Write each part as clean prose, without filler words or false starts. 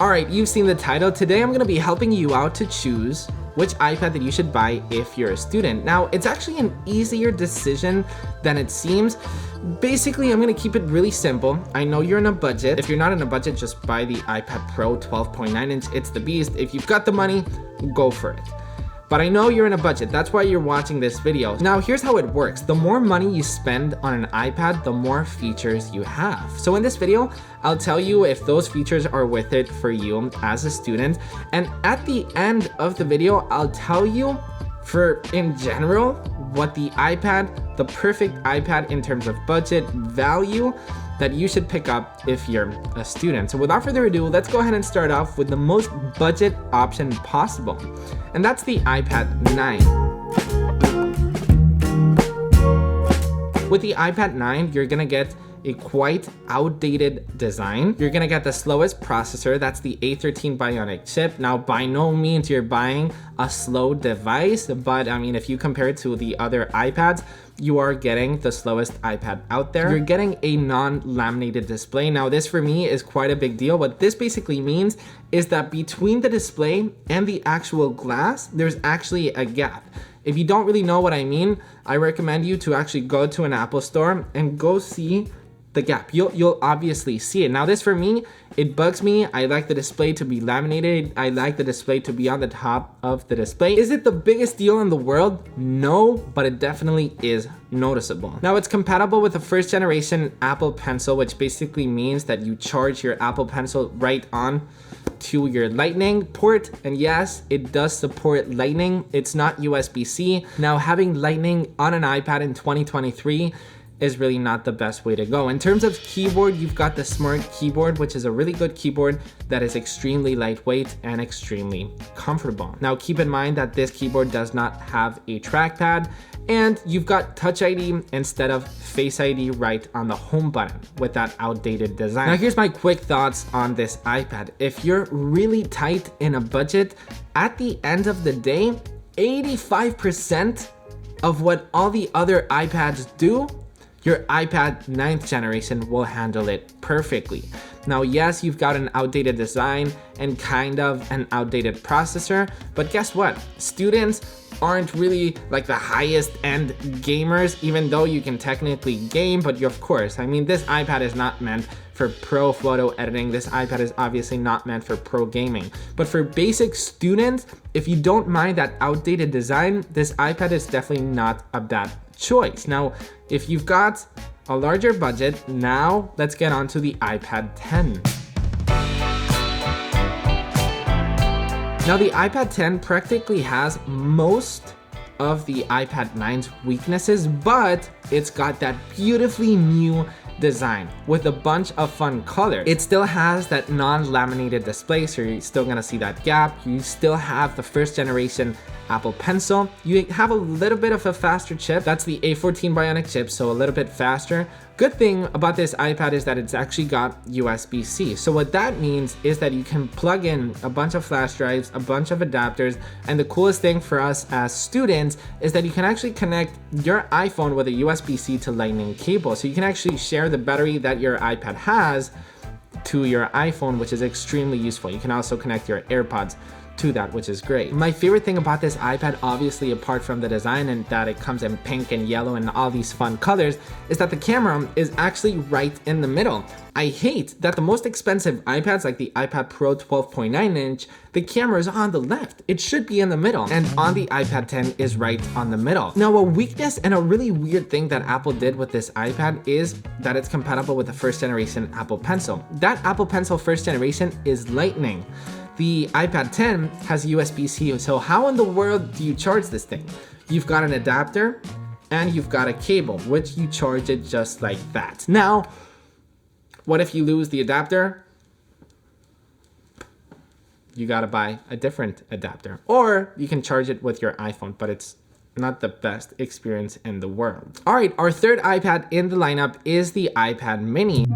All right, you've seen the title. Today I'm gonna be helping you out to choose which iPad that you should buy if you're a student. Now, it's actually an easier decision than it seems. Basically, I'm gonna keep it really simple. I know you're in a budget. If you're not in a budget, just buy the iPad Pro 12.9 inch. It's the beast. If you've got the money, go for it. But I know you're in a budget, that's why you're watching this video. Now here's how it works. The more money you spend on an iPad, the more features you have. So in this video, I'll tell you if those features are worth it for you as a student. And at the end of the video, I'll tell you in general, what the perfect iPad in terms of budget value that you should pick up if you're a student. So without further ado, let's go ahead and start off with the most budget option possible. And that's the iPad 9. With the iPad 9, you're gonna get a quite outdated design. You're gonna get the slowest processor, that's the A13 Bionic chip. Now, by no means you're buying a slow device, but I mean, if you compare it to the other iPads, you are getting the slowest iPad out there. You're getting a non-laminated display. Now, this for me is quite a big deal. What this basically means is that between the display and the actual glass, there's actually a gap. If you don't really know what I mean, I recommend you to actually go to an Apple store and go see the gap. You'll obviously see it. Now this for me, it bugs me. I like the display to be laminated. I like the display to be on the top of the display. Is it the biggest deal in the world? No, but it definitely is noticeable. Now it's compatible with the first generation Apple Pencil, which basically means that you charge your Apple Pencil right on to your Lightning port, and yes, it does support Lightning. It's not USB-C. Now having Lightning on an iPad in 2023 is really not the best way to go. In terms of keyboard, you've got the Smart Keyboard, which is a really good keyboard that is extremely lightweight and extremely comfortable. Now keep in mind that this keyboard does not have a trackpad, and you've got Touch ID instead of Face ID right on the home button with that outdated design. Now here's my quick thoughts on this iPad. If you're really tight in a budget, at the end of the day, 85% of what all the other iPads do, your iPad 9th generation will handle it perfectly. Now, yes, you've got an outdated design and kind of an outdated processor, but guess what? Students aren't really like the highest end gamers, even though you can technically game, but of course, I mean, this iPad is not meant for pro photo editing. This iPad is obviously not meant for pro gaming. But for basic students, if you don't mind that outdated design, this iPad is definitely not a bad choice. Now, if you've got a larger budget, now let's get on to the iPad 10. Now the iPad 10 practically has most of the iPad 9's weaknesses, but it's got that beautifully new design with a bunch of fun colors. It still has that non-laminated display, so you're still gonna see that gap. You still have the first generation Apple Pencil. You have a little bit of a faster chip. That's the A14 Bionic chip, so a little bit faster. Good thing about this iPad is that it's actually got USB-C. So what that means is that you can plug in a bunch of flash drives, a bunch of adapters, and the coolest thing for us as students is that you can actually connect your iPhone with a USB-C to Lightning cable. So you can actually share the battery that your iPad has to your iPhone, which is extremely useful. You can also connect your AirPods to that, which is great. My favorite thing about this iPad, obviously apart from the design and that it comes in pink and yellow and all these fun colors, is that the camera is actually right in the middle. I hate that the most expensive iPads like the iPad Pro 12.9 inch, the camera is on the left. It should be in the middle, and on the iPad 10 is right on the middle. Now, a weakness and a really weird thing that Apple did with this iPad is that it's compatible with the first generation Apple Pencil. That Apple Pencil first generation is Lightning. The iPad 10 has USB-C, so how in the world do you charge this thing? You've got an adapter and you've got a cable, which you charge it just like that. Now, what if you lose the adapter? You gotta buy a different adapter. Or you can charge it with your iPhone, but it's not the best experience in the world. All right, our third iPad in the lineup is the iPad mini.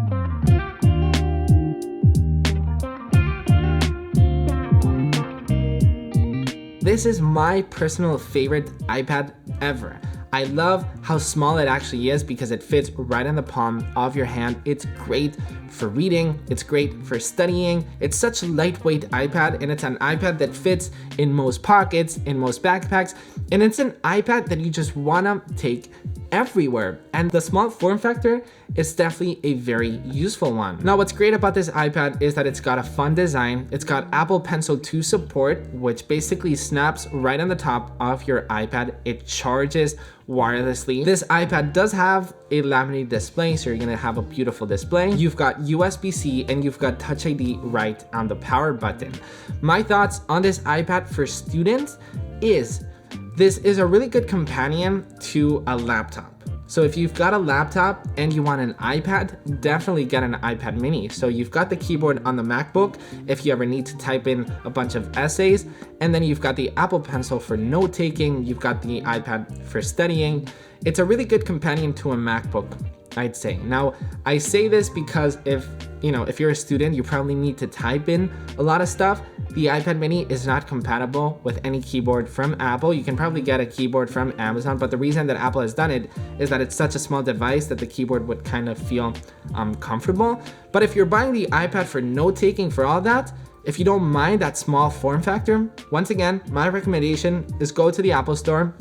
This is my personal favorite iPad ever. I love how small it actually is because it fits right in the palm of your hand. It's great for reading, it's great for studying. It's such a lightweight iPad, and it's an iPad that fits in most pockets, in most backpacks, and it's an iPad that you just wanna take everywhere. And the small form factor is definitely a very useful one. Now, what's great about this iPad is that it's got a fun design. It's got Apple Pencil 2 support, which basically snaps right on the top of your iPad. It charges wirelessly. This iPad does have a laminated display, so you're gonna have a beautiful display. You've got USB-C and you've got Touch ID right on the power button. My thoughts on this iPad for students is this is a really good companion to a laptop. So if you've got a laptop and you want an iPad, definitely get an iPad mini. So you've got the keyboard on the MacBook if you ever need to type in a bunch of essays, and then you've got the Apple Pencil for note taking, you've got the iPad for studying. It's a really good companion to a MacBook, I'd say. Now, I say this because if you're a student, you probably need to type in a lot of stuff. The iPad mini is not compatible with any keyboard from Apple. You can probably get a keyboard from Amazon, but the reason that Apple has done it is that it's such a small device that the keyboard would kind of feel comfortable. But if you're buying the iPad for note taking, for all that, if you don't mind that small form factor, once again, my recommendation is go to the Apple Store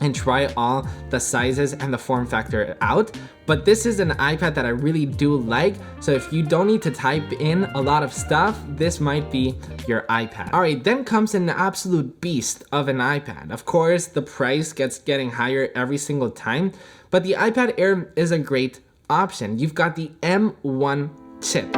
and try all the sizes and the form factor out. But this is an iPad that I really do like. So if you don't need to type in a lot of stuff, this might be your iPad. All right, then comes an absolute beast of an iPad. Of course, the price getting higher every single time, but the iPad Air is a great option. You've got the M1 chip.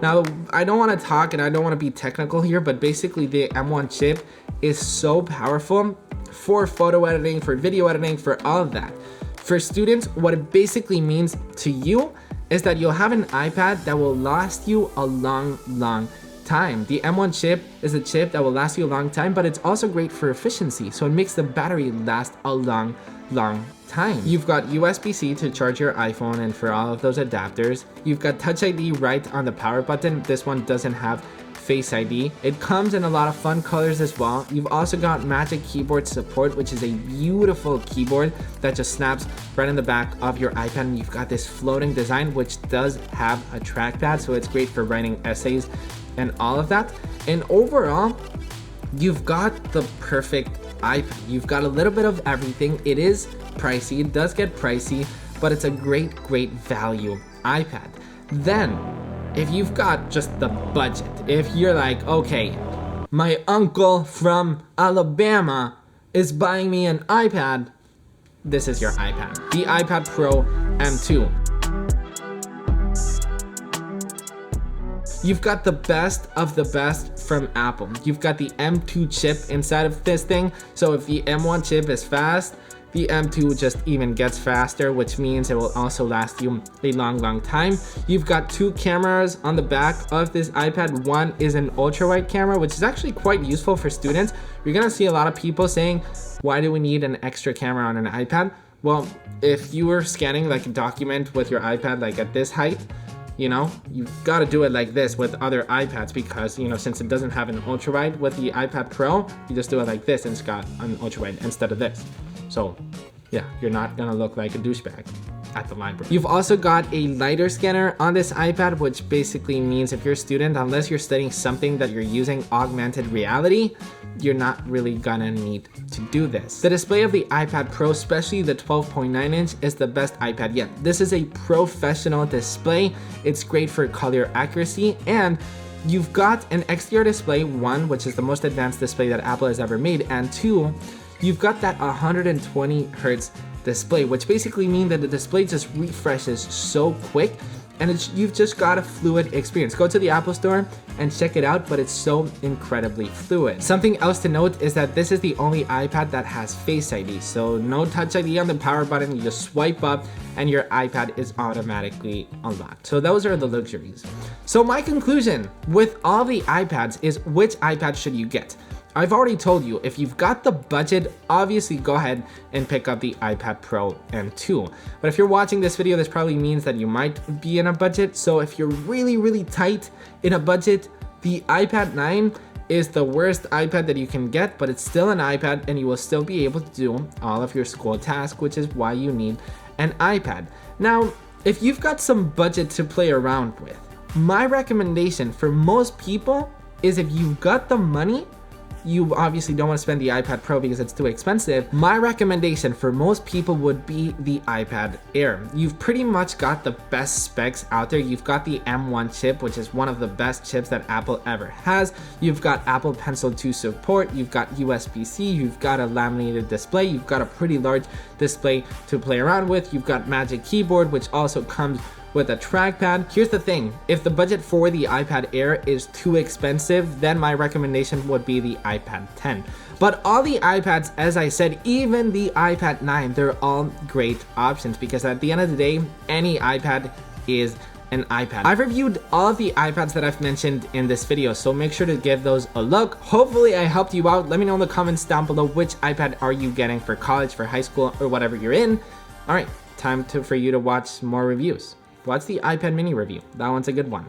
Now, I don't want to talk and I don't want to be technical here, but basically the M1 chip is so powerful for photo editing, for video editing, for all of that. For students, what it basically means to you is that you'll have an iPad that will last you a long time. The M1 chip is a chip that will last you a long time, but it's also great for efficiency. So it makes the battery last a long time. You've got USB-C to charge your iPhone and for all of those adapters. You've got Touch ID right on the power button. This one doesn't have Face ID. It comes in a lot of fun colors as well. You've also got Magic Keyboard support, which is a beautiful keyboard that just snaps right in the back of your iPad. And you've got this floating design, which does have a trackpad, so it's great for writing essays and all of that. And overall, you've got the perfect iPad. You've got a little bit of everything. It is pricey, it does get pricey, but it's a great value iPad. Then, if you've got just the budget, if you're like, okay, my uncle from Alabama is buying me an iPad, this is your iPad. The iPad Pro M2. You've got the best of the best from Apple. You've got the M2 chip inside of this thing, so if the M1 chip is fast, the M2 just even gets faster, which means it will also last you a long time. You've got two cameras on the back of this iPad. One is an ultra-wide camera, which is actually quite useful for students. You're gonna see a lot of people saying, why do we need an extra camera on an iPad? Well, if you were scanning like a document with your iPad like at this height, you've got to do it like this with other iPads because, since it doesn't have an ultra-wide with the iPad Pro, you just do it like this and it's got an ultra-wide instead of this. So yeah, you're not gonna look like a douchebag at the library. You've also got a lighter scanner on this iPad, which basically means if you're a student, unless you're studying something that you're using augmented reality, you're not really gonna need to do this. The display of the iPad Pro, especially the 12.9 inch, is the best iPad yet. This is a professional display. It's great for color accuracy, and you've got an XDR display, one, which is the most advanced display that Apple has ever made, and two, you've got that 120 hertz display, which basically means that the display just refreshes so quick, and you've just got a fluid experience. Go to the Apple Store and check it out, but it's so incredibly fluid. Something else to note is that this is the only iPad that has Face ID, so no Touch ID on the power button. You just swipe up and your iPad is automatically unlocked. So those are the luxuries. So my conclusion with all the iPads is, which iPad should you get? I've already told you, if you've got the budget, obviously go ahead and pick up the iPad Pro M2. But if you're watching this video, this probably means that you might be in a budget. So if you're really tight in a budget, The iPad 9 is the worst iPad that you can get, but it's still an iPad and you will still be able to do all of your school tasks, which is why you need an iPad. Now, if you've got some budget to play around with, my recommendation for most people is if you've got the money, you obviously don't want to spend the iPad Pro because it's too expensive. My recommendation for most people would be the iPad Air. You've pretty much got the best specs out there. You've got the M1 chip, which is one of the best chips that Apple ever has. You've got Apple Pencil 2 support. You've got USB-C. You've got a laminated display. You've got a pretty large display to play around with. You've got Magic Keyboard, which also comes with a trackpad. Here's the thing, if the budget for the iPad Air is too expensive, then my recommendation would be the iPad 10. But all the iPads, as I said, even the iPad 9, they're all great options because at the end of the day, any iPad is an iPad. I've reviewed all of the iPads that I've mentioned in this video, so make sure to give those a look. Hopefully I helped you out. Let me know in the comments down below which iPad are you getting for college, for high school, or whatever you're in. All right, time for you to watch more reviews. Watch the iPad mini review. That one's a good one.